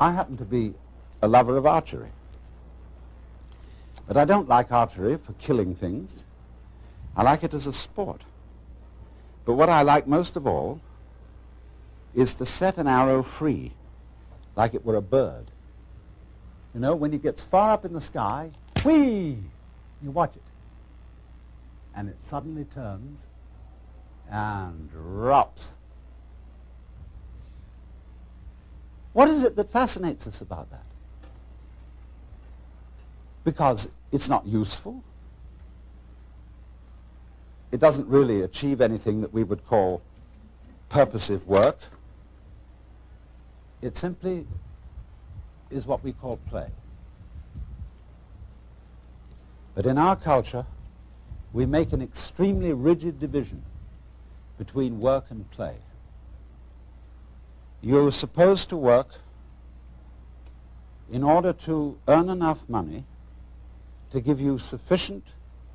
I happen to be a lover of archery. But I don't like archery for killing things. I like it as a sport. But what I like most of all is to set an arrow free, like it were a bird. You know, when it gets far up in the sky, whee! You watch it. And it suddenly turns and drops. What is it that fascinates us about that? Because it's not useful. It doesn't really achieve anything that we would call purposive work. It simply is what we call play. But in our culture, we make an extremely rigid division between work and play. You're supposed to work in order to earn enough money to give you sufficient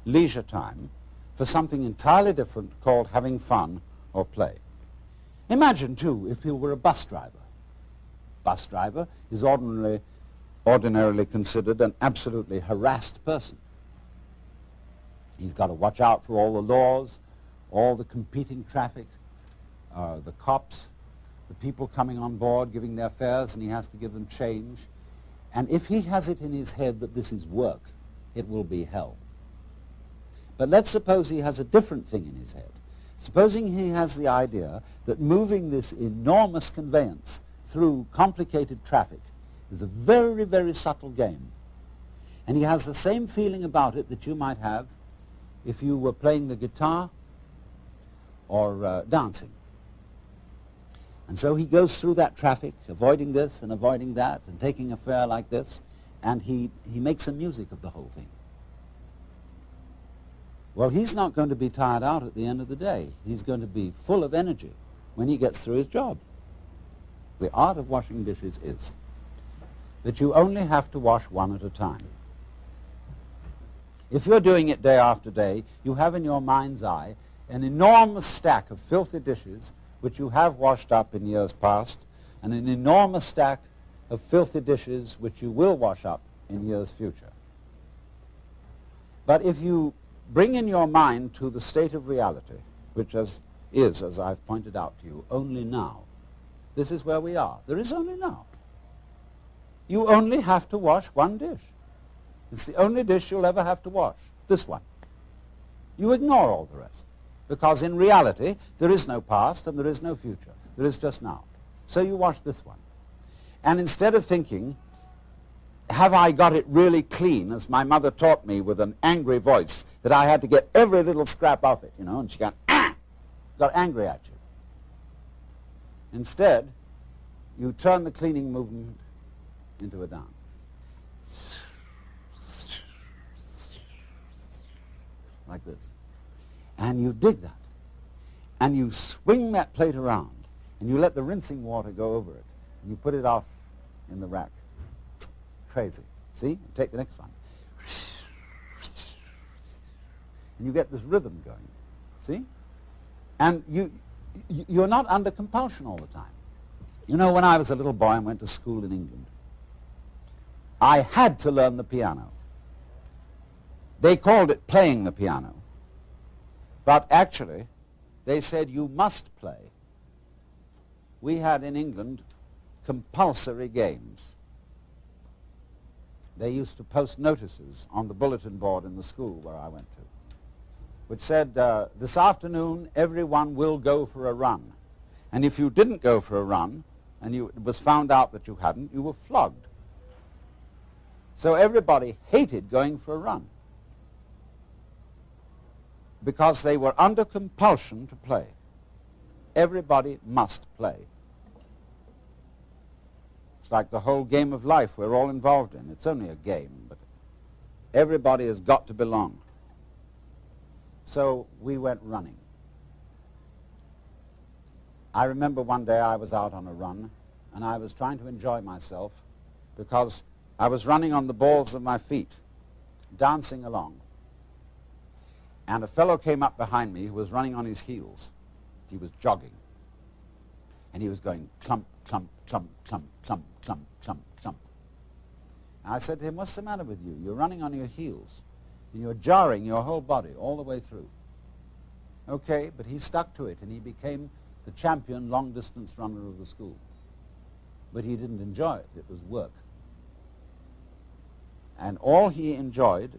leisure time for something entirely different called having fun or play. Imagine, too, if you were a bus driver. Bus driver is ordinarily considered an absolutely harassed person. He's got to watch out for all the laws, all the competing traffic, the cops, the people coming on board giving their fares, and he has to give them change. And if he has it in his head that this is work, it will be hell. But let's suppose he has a different thing in his head. Supposing he has the idea that moving this enormous conveyance through complicated traffic is a very, very subtle game. And he has the same feeling about it that you might have if you were playing the guitar or dancing. And so he goes through that traffic, avoiding this and avoiding that, and taking a fare like this, and he makes a music of the whole thing. Well, he's not going to be tired out at the end of the day. He's going to be full of energy when he gets through his job. The art of washing dishes is that you only have to wash one at a time. If you're doing it day after day, you have in your mind's eye an enormous stack of filthy dishes which you have washed up in years past, and an enormous stack of filthy dishes which you will wash up in years future. But if you bring in your mind to the state of reality, which is, as I've pointed out to you, only now. This is where we are. There is only now. You only have to wash one dish. It's the only dish you'll ever have to wash, this one. You ignore all the rest, because in reality, there is no past and there is no future. There is just now. So you wash this one. And instead of thinking, have I got it really clean, as my mother taught me with an angry voice, that I had to get every little scrap off it, you know, and she got angry at you. Instead, you turn the cleaning movement into a dance. Like this. And you dig that. And you swing that plate around, and you let the rinsing water go over it, and you put it off in the rack. Crazy. See? Take the next one. And you get this rhythm going. See? And you're not under compulsion all the time. You know, when I was a little boy and went to school in England, I had to learn the piano. They called it playing the piano. But actually, they said you must play. We had in England compulsory games. They used to post notices on the bulletin board in the school where I went to, which said, this afternoon everyone will go for a run. And if you didn't go for a run, and it was found out that you hadn't, you were flogged. So everybody hated going for a run, because they were under compulsion to play. Everybody must play. It's like the whole game of life we're all involved in. It's only a game, but everybody has got to belong. So we went running. I remember one day I was out on a run, and I was trying to enjoy myself because I was running on the balls of my feet, dancing along. And a fellow came up behind me who was running on his heels. He was jogging. And he was going clump, clump, clump, clump, clump, clump, clump, clump. I said to him, what's the matter with you? You're running on your heels, and you're jarring your whole body all the way through. Okay, but he stuck to it, and he became the champion long-distance runner of the school. But he didn't enjoy it. It was work. And all he enjoyed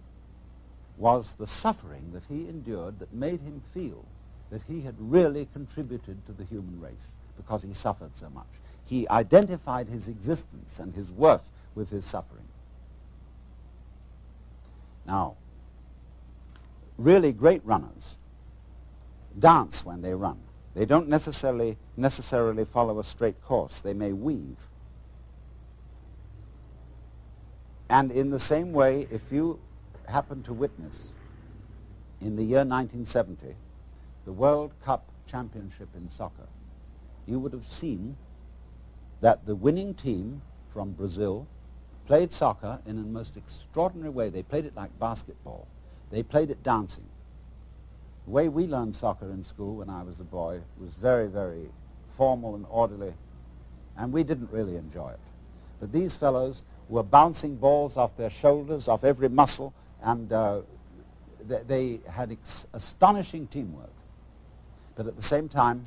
was the suffering that he endured that made him feel that he had really contributed to the human race because he suffered so much. He identified his existence and his worth with his suffering. Now, really great runners dance when they run. They don't necessarily follow a straight course. They may weave. And in the same way, if you happen to witness in the year 1970 the World Cup Championship in soccer, you would have seen that the winning team from Brazil played soccer in a most extraordinary way. They played it like basketball. They played it dancing. The way we learned soccer in school when I was a boy was very, very formal and orderly, and we didn't really enjoy it. But these fellows were bouncing balls off their shoulders, off every muscle, and they had astonishing teamwork. But at the same time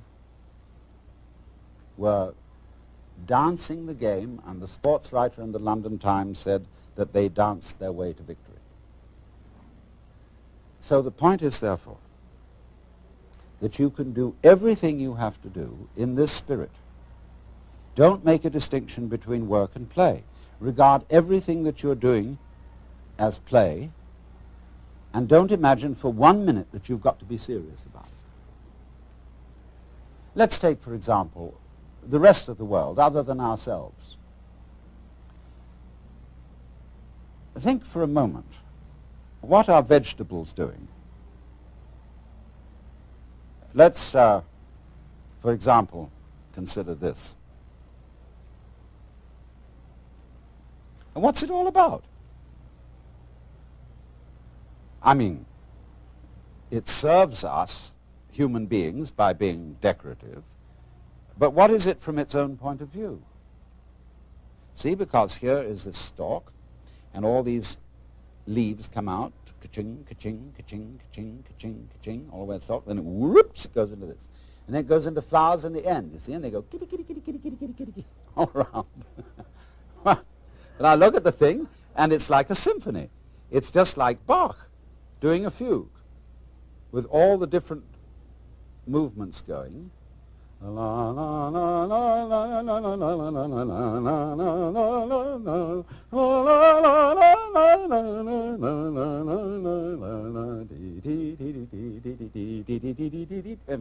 were dancing the game, and the sports writer in the London Times said that they danced their way to victory. So the point is, therefore, that you can do everything you have to do in this spirit. Don't make a distinction between work and play. Regard everything that you're doing as play, and don't imagine for 1 minute that you've got to be serious about it. Let's take, for example, the rest of the world, other than ourselves. Think for a moment, what are vegetables doing? Let's, for example, consider this. And what's it all about? I mean, it serves us, human beings, by being decorative, but what is it from its own point of view? See, because here is this stalk, and all these leaves come out, ka-ching, ka-ching, ka-ching, ka-ching, ka-ching, ka-ching, all the way to the stalk, then it whoops, it goes into this. And then it goes into flowers in the end, you see, and they go kitty, kitty, kitty, kitty, kitty, kitty, kitty, kitty, all around. And I look at the thing, and it's like a symphony. It's just like Bach doing a fugue with all the different movements going. And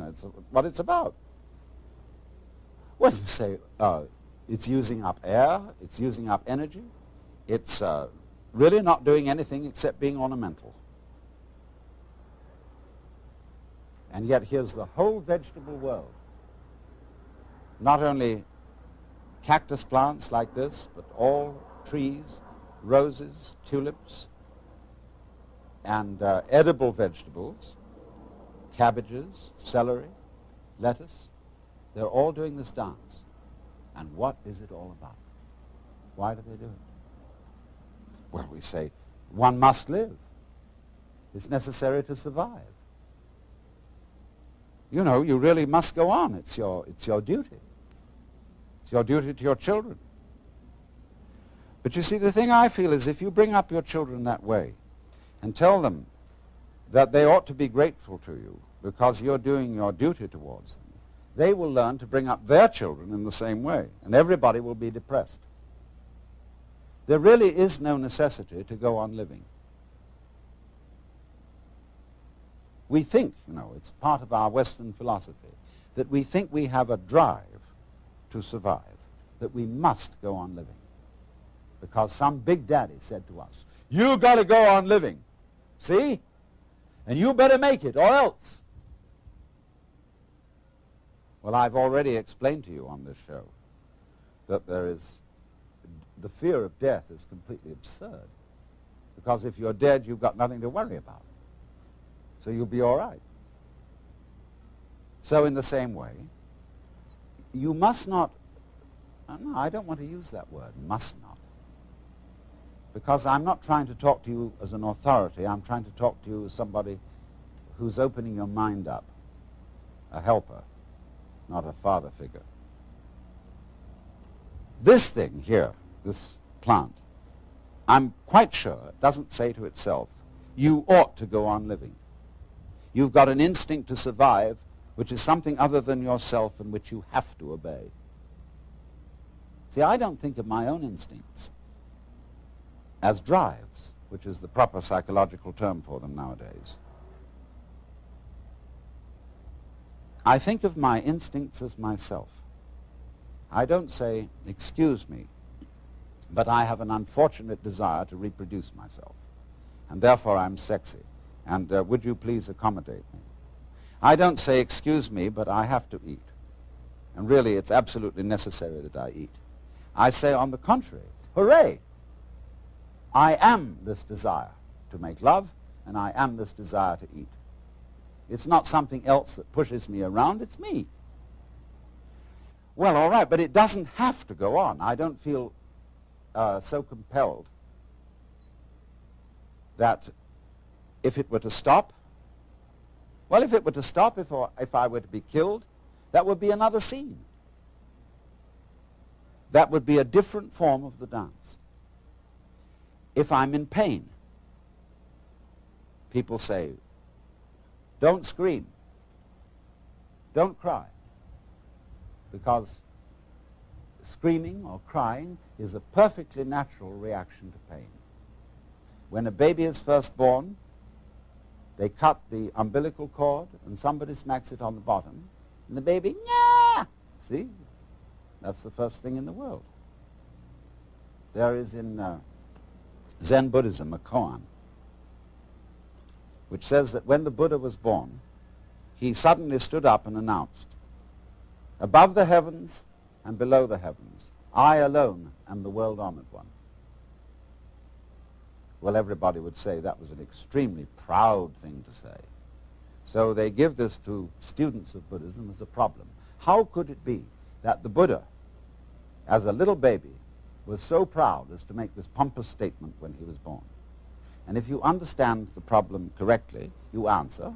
that's what it's about. Well, you say, it's using up air, it's using up energy, it's really not doing anything except being ornamental. And yet here's the whole vegetable world. Not only cactus plants like this, but all trees, roses, tulips, and edible vegetables, cabbages, celery, lettuce. They're all doing this dance. And what is it all about? Why do they do it? Well, we say, one must live. It's necessary to survive. You know, you really must go on. It's your duty. It's your duty to your children. But you see, the thing I feel is if you bring up your children that way and tell them that they ought to be grateful to you because you're doing your duty towards them, they will learn to bring up their children in the same way, and everybody will be depressed. There really is no necessity to go on living. We think, you know, it's part of our Western philosophy, that we think we have a drive to survive, that we must go on living. Because some big daddy said to us, you got to go on living, see? And you better make it, or else. Well, I've already explained to you on this show that the fear of death is completely absurd. Because if you're dead, you've got nothing to worry about. So you'll be all right. So in the same way, you must not No, I don't want to use that word, must not. Because I'm not trying to talk to you as an authority. I'm trying to talk to you as somebody who's opening your mind up, a helper, not a father figure. This thing here, this plant, I'm quite sure it doesn't say to itself, you ought to go on living. You've got an instinct to survive, which is something other than yourself and which you have to obey. See, I don't think of my own instincts as drives, which is the proper psychological term for them nowadays. I think of my instincts as myself. I don't say, excuse me, but I have an unfortunate desire to reproduce myself, and therefore I'm sexy, and would you please accommodate me? I don't say, excuse me, but I have to eat, and really it's absolutely necessary that I eat. I say, on the contrary, hooray! I am this desire to make love, and I am this desire to eat. It's not something else that pushes me around, it's me. Well, all right, but it doesn't have to go on. I don't feel so compelled that if it were to stop, well, if it were to stop, if I were to be killed, that would be another scene. That would be a different form of the dance. If I'm in pain, people say, don't scream, don't cry, because screaming or crying is a perfectly natural reaction to pain. When a baby is first born, they cut the umbilical cord and somebody smacks it on the bottom, and the baby, yeah! See? That's the first thing in the world. There is in Zen Buddhism a koan which says that when the Buddha was born, he suddenly stood up and announced, above the heavens and below the heavens, I alone am the world-honored one. Well, everybody would say that was an extremely proud thing to say. So they give this to students of Buddhism as a problem. How could it be that the Buddha, as a little baby, was so proud as to make this pompous statement when he was born? And if you understand the problem correctly, you answer,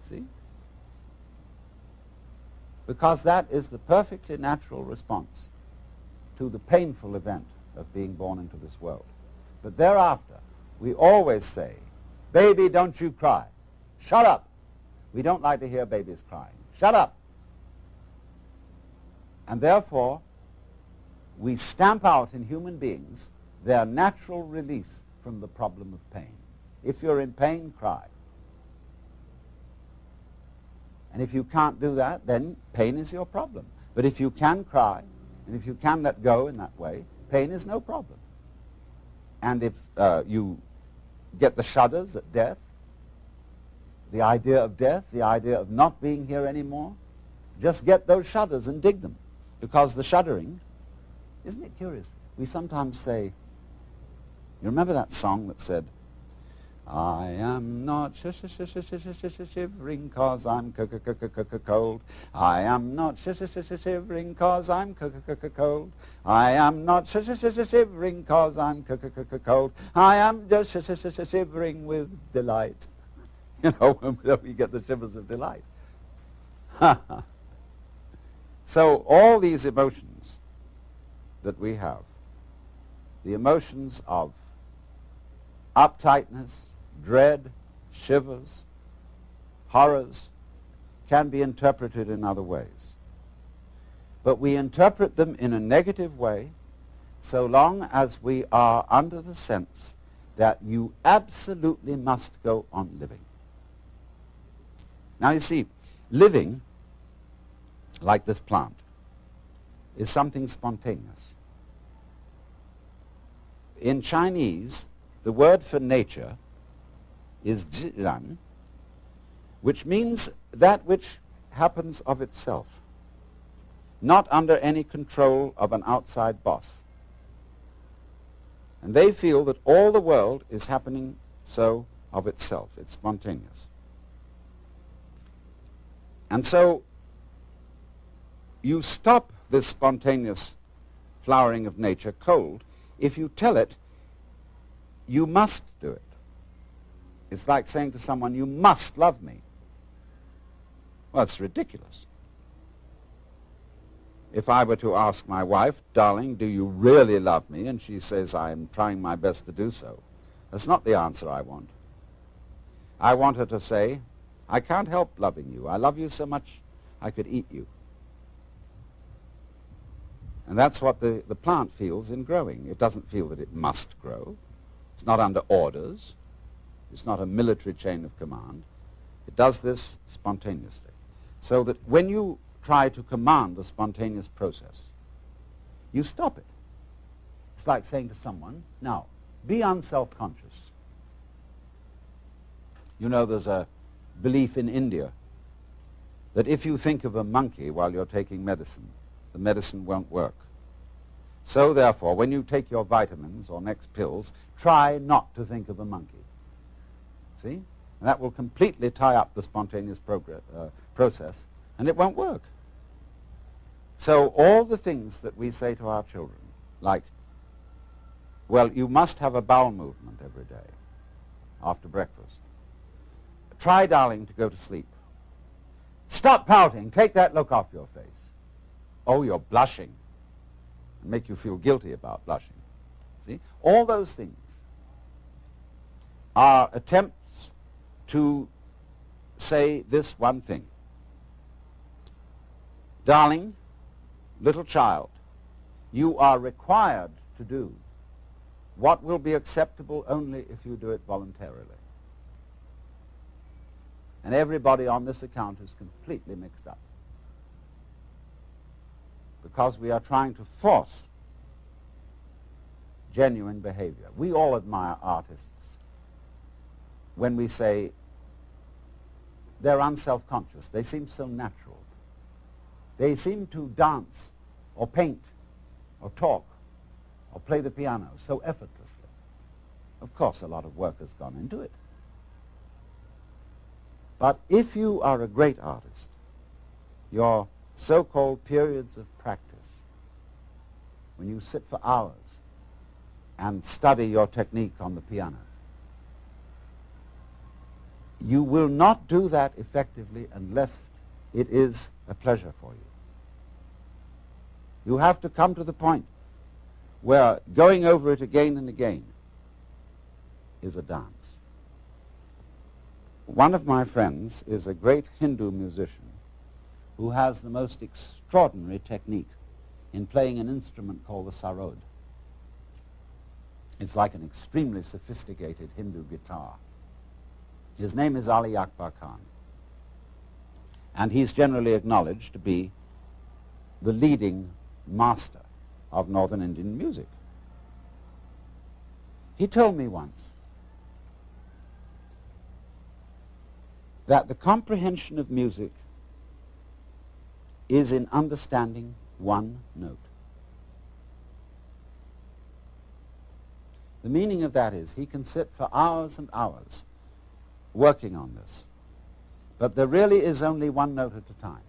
see? Because that is the perfectly natural response to the painful event of being born into this world. But thereafter, we always say, baby, don't you cry. Shut up. We don't like to hear babies crying. Shut up. And therefore, we stamp out in human beings their natural release from the problem of pain. If you're in pain, cry. And if you can't do that, then pain is your problem. But if you can cry, and if you can let go in that way, pain is no problem. And if you get the shudders at death, the idea of death, the idea of not being here anymore, just get those shudders and dig them. Because the shuddering, isn't it curious? We sometimes say, you remember that song that said, I am not shivering 'cause I'm cold. I am not shivering 'cause I'm cold. I am not shivering 'cause I'm cold. I am just shivering with delight. You know, when we get the shivers of delight. So all these emotions that we have, the emotions of uptightness, dread, shivers, horrors, can be interpreted in other ways. But we interpret them in a negative way so long as we are under the sense that you absolutely must go on living. Now you see, living, like this plant, is something spontaneous. In Chinese, the word for nature is zhiran, which means that which happens of itself, not under any control of an outside boss. And they feel that all the world is happening so of itself. It's spontaneous. And so you stop this spontaneous flowering of nature cold if you tell it you must do it. It's like saying to someone, you must love me. Well, it's ridiculous. If I were to ask my wife, darling, do you really love me? And she says, I'm trying my best to do so. That's not the answer I want. I want her to say, I can't help loving you. I love you so much I could eat you. And that's what the plant feels in growing. It doesn't feel that it must grow. It's not under orders. It's not a military chain of command. It does this spontaneously. So that when you try to command a spontaneous process, you stop it. It's like saying to someone, now, be unself-conscious. You know, there's a belief in India that if you think of a monkey while you're taking medicine, the medicine won't work. So therefore, when you take your vitamins or next pills, try not to think of a monkey. See? And that will completely tie up the spontaneous process, and it won't work. So all the things that we say to our children, like, well, you must have a bowel movement every day after breakfast. Try, darling, to go to sleep. Stop pouting. Take that look off your face. Oh, you're blushing. And make you feel guilty about blushing. See? All those things are attempts to say this one thing. Darling, little child, you are required to do what will be acceptable only if you do it voluntarily. And everybody on this account is completely mixed up, because we are trying to force genuine behavior. We all admire artists when we say they're unself-conscious. They seem so natural. They seem to dance or paint or talk or play the piano so effortlessly. Of course, a lot of work has gone into it. But if you are a great artist, your so-called periods of practice, when you sit for hours and study your technique on the piano, you will not do that effectively unless it is a pleasure for you. You have to come to the point where going over it again and again is a dance. One of my friends is a great Hindu musician who has the most extraordinary technique in playing an instrument called the sarod. It's like an extremely sophisticated Hindu guitar. His name is Ali Akbar Khan, and he's generally acknowledged to be the leading master of Northern Indian music. He told me once that the comprehension of music is in understanding one note. The meaning of that is he can sit for hours and hours working on this, but there really is only one note at a time.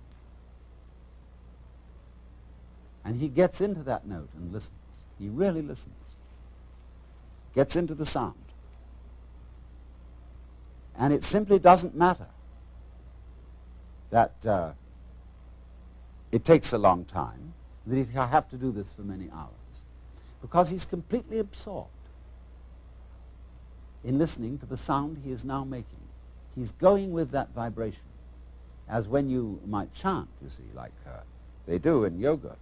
And he gets into that note and listens. He really listens. Gets into the sound. And it simply doesn't matter that it takes a long time, that he'll have to do this for many hours, because he's completely absorbed in listening to the sound he is now making. He's going with that vibration, as when you might chant, you see, like they do in yoga.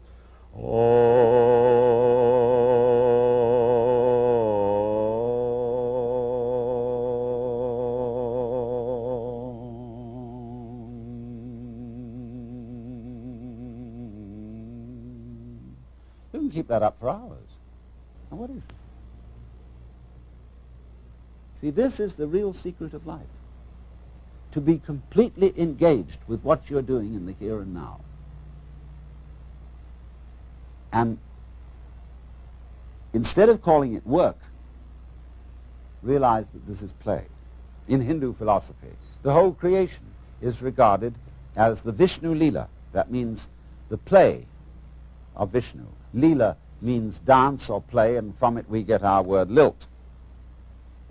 You can keep that up for hours. Now what is this? See, this is the real secret of life. To be completely engaged with what you're doing in the here and now. And instead of calling it work, realize that this is play. In Hindu philosophy, the whole creation is regarded as the Vishnu Leela. That means the play of Vishnu. Leela means dance or play, and from it we get our word lilt.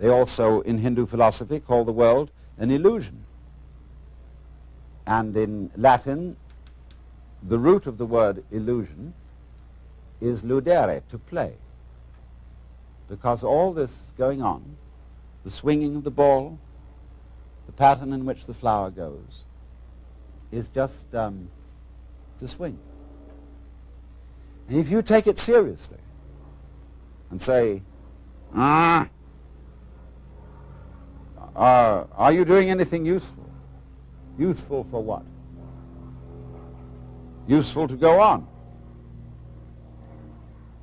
They also, in Hindu philosophy, call the world an illusion. And in Latin, the root of the word illusion is ludere, to play. Because all this going on, the swinging of the ball, the pattern in which the flower goes, is just to swing. And if you take it seriously and say, are you doing anything useful? Useful for what? Useful to go on.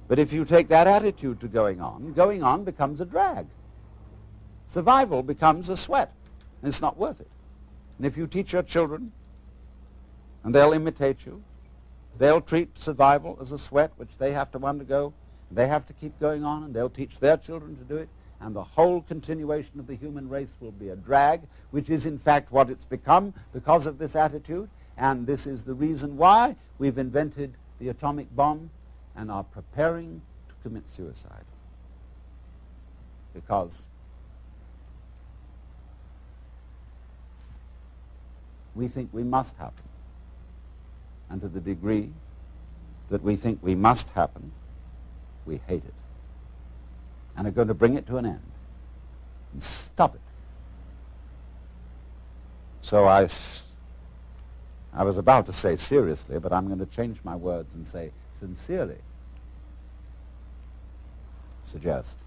But if you take that attitude to going on becomes a drag. Survival becomes a sweat, and it's not worth it. And if you teach your children, and they'll imitate you, they'll treat survival as a sweat which they have to undergo, they have to keep going on, and they'll teach their children to do it, and the whole continuation of the human race will be a drag, which is in fact what it's become because of this attitude, and this is the reason why we've invented the atomic bomb and are preparing to commit suicide. Because we think we must happen. And to the degree that we think we must happen, we hate it. And are going to bring it to an end and stop it. So I was about to say seriously, but I'm going to change my words and say sincerely suggest.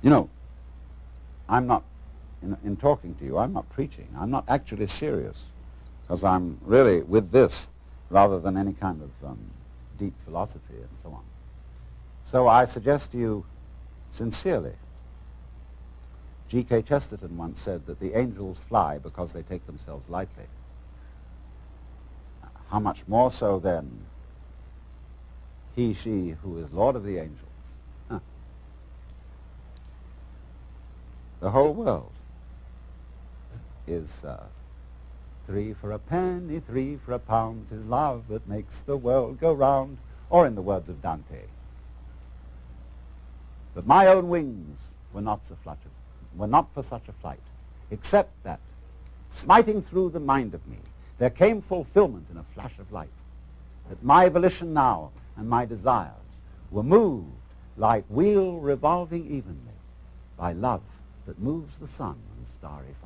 You know, I'm not, in talking to you, I'm not preaching. I'm not actually serious, because I'm really with this rather than any kind of deep philosophy and so on. So I suggest to you sincerely. G.K. Chesterton once said that the angels fly because they take themselves lightly. How much more so then he, she who is Lord of the angels? Huh. The whole world is 3 for a penny, 3 for a pound, 'tis love that makes the world go round, or in the words of Dante, but my own wings were not for such a flight, except that, smiting through the mind of me, there came fulfillment in a flash of light, that my volition now and my desires were moved like wheel revolving evenly by love that moves the sun and starry fire.